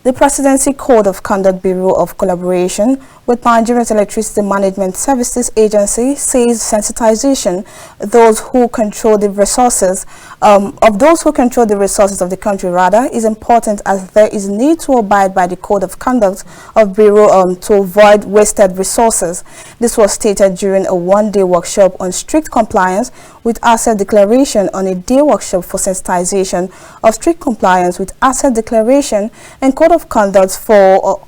The Presidency Code of Conduct Bureau of Collaboration with Nigeria's Electricity Management Services Agency says sensitization those who control the resources of the country is important, as there is need to abide by the Code of Conduct of Bureau to avoid wasted resources. This was stated during a one-day workshop on strict compliance with asset declaration on a day workshop for sensitization of strict compliance with asset declaration and Code of Conduct for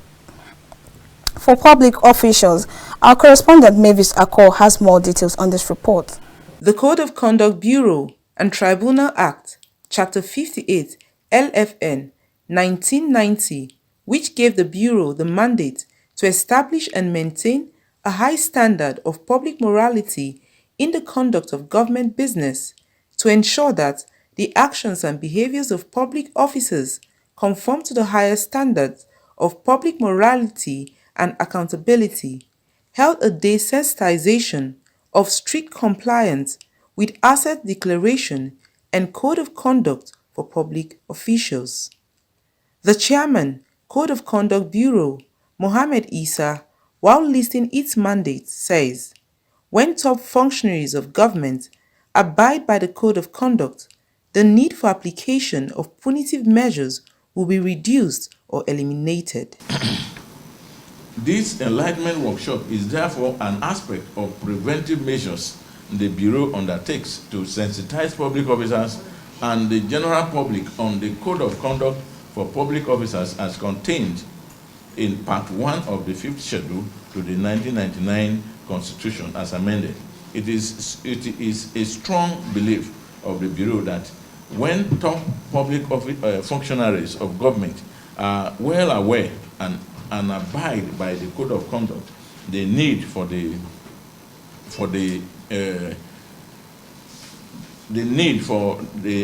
public officials. Our correspondent Mavis Akol has more details on this report. The Code of Conduct Bureau and Tribunal Act, Chapter 58, LFN, 1990, which gave the Bureau the mandate to establish and maintain a high standard of public morality in the conduct of government business, to ensure that the actions and behaviors of public officers conform to the highest standards of public morality and accountability, held a day sensitization of strict compliance with asset declaration and Code of Conduct for public officials. The chairman, Code of Conduct Bureau, Mohammed Isa, while listing its mandate, says, when top functionaries of government abide by the Code of Conduct, the need for application of punitive measures will be reduced or eliminated. This enlightenment workshop is therefore an aspect of preventive measures the Bureau undertakes to sensitize public officers and the general public on the Code of Conduct for public officers as contained in Part 1 of the 5th Schedule to the 1999 Constitution as amended. It is a strong belief of the Bureau that when top public functionaries of government are well aware and abide by the Code of Conduct, the need for the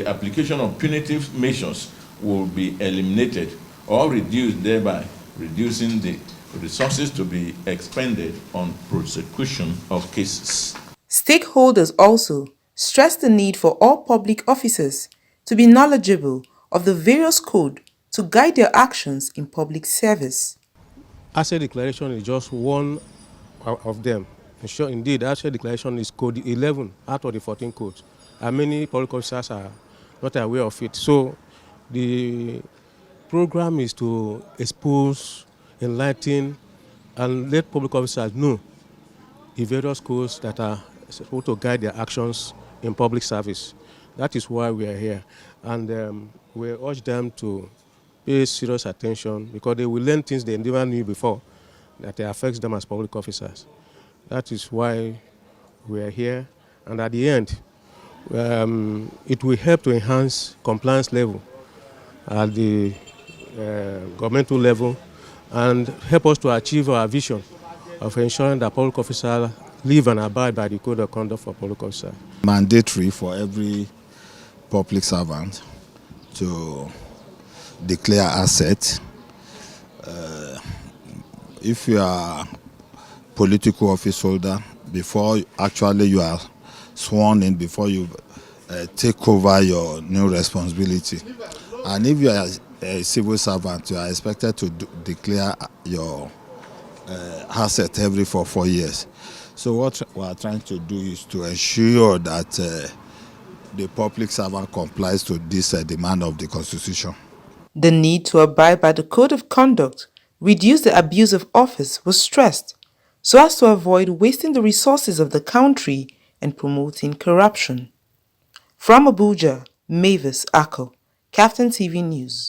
application of punitive measures will be eliminated or reduced, thereby reducing the resources to be expended on prosecution of cases. Stakeholders also stress the need for all public officers to be knowledgeable of the various codes to guide their actions in public service. Asset declaration is just one of them. Sure, indeed, asset declaration is code 11 out of the 14 codes, and many public officers are not aware of it. So the program is to expose, enlighten, and let public officers know the various codes that are supposed to guide their actions in public service. That is why we are here. And we urge them to pay serious attention, because they will learn things they never knew before that affects them as public officers. That is why we are here. And at the end, it will help to enhance compliance level at the governmental level and help us to achieve our vision of ensuring that public officers live and abide by the Code of Conduct for public officers. Mandatory for every public servant to declare assets. If you are political office holder, before actually you are sworn in, before you take over your new responsibility. And if you are a civil servant, you are expected to declare your asset every 4 years. So what we are trying to do is to ensure that the public servant complies to this demand of the Constitution. The need to abide by the Code of Conduct, reduce the abuse of office was stressed, so as to avoid wasting the resources of the country and promoting corruption. From Abuja, Mavis Akol, KAFTAN TV News.